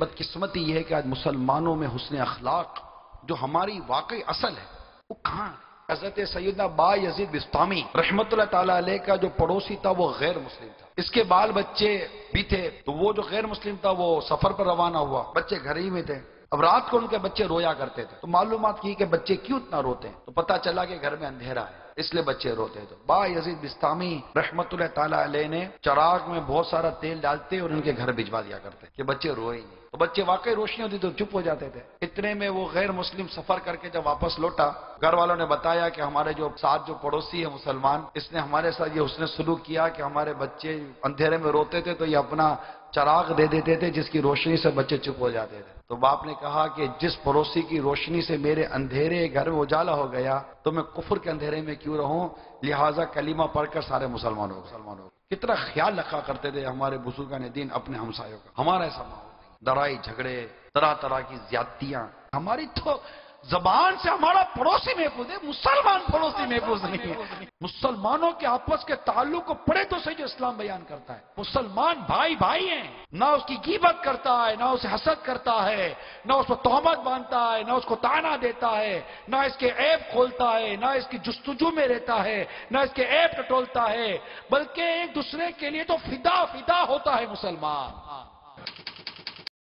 بدقسمتی یہ ہے کہ آج مسلمانوں میں حسن اخلاق جو ہماری واقعی اصل ہے وہ کہاں ہے؟ حضرت سیدنا با یزید بسطامی رحمت اللہ تعالیٰ علیہ کا جو پڑوسی تھا وہ غیر مسلم تھا، اس کے بال بچے بھی تھے، تو وہ جو غیر مسلم تھا وہ سفر پر روانہ ہوا، بچے گھر ہی میں تھے۔ اب رات کو ان کے بچے رویا کرتے تھے، تو معلومات کی کہ بچے کیوں اتنا روتے ہیں، تو پتہ چلا کہ گھر میں اندھیرا ہے اس لیے بچے روتے. تو با یزید بسطامی رحمت اللہ تعالی علیہ نے چراغ میں بہت سارا تیل ڈالتے اور ان کے گھر بھجوا دیا کرتے کہ بچے روئے ہی نہیں. تو بچے واقعی روشنی ہوتی تو چپ ہو جاتے تھے. اتنے میں وہ غیر مسلم سفر کر کے جب واپس لوٹا، گھر والوں نے بتایا کہ ہمارے جو ساتھ جو پڑوسی ہے مسلمان، اس نے ہمارے ساتھ یہ حسن سلوک کیا کہ ہمارے بچے اندھیرے میں روتے تھے تو یہ اپنا چراغ دے دیتے تھے جس کی روشنی سے بچے چپ ہو جاتے تھے. تو باپ نے کہا کہ جس پڑوسی کی روشنی سے میرے اندھیرے گھر میں اجالا ہو گیا تو میں کفر کے اندھیرے میں کیوں رہوں، لہٰذا کلمہ پڑھ کر سارے مسلمان ہو گئے. کتنا خیال رکھا کرتے تھے ہمارے بزرگان دین اپنے ہمسایوں کا. ہمارا ایسا ماحول نہیں، لڑائی جھگڑے، طرح طرح کی زیادتیاں. ہماری تو زبان سے ہمارا پڑوسی محفوظ ہے، مسلمان پڑوسی محفوظ نہیں ہے. مسلمانوں کے آپس کے تعلق کو پڑھے تو صحیح جو اسلام بیان کرتا ہے. مسلمان بھائی بھائی ہیں، نہ اس کی غیبت کرتا ہے، نہ اسے حسد کرتا ہے، نہ اس کو تہمت باندھتا ہے، نہ اس کو طعنہ دیتا ہے، نہ اس کے عیب کھولتا ہے، نہ اس کی جستجو میں رہتا ہے، نہ اس کے عیب ٹٹولتا ہے، بلکہ ایک دوسرے کے لیے تو فدا ہوتا ہے مسلمان.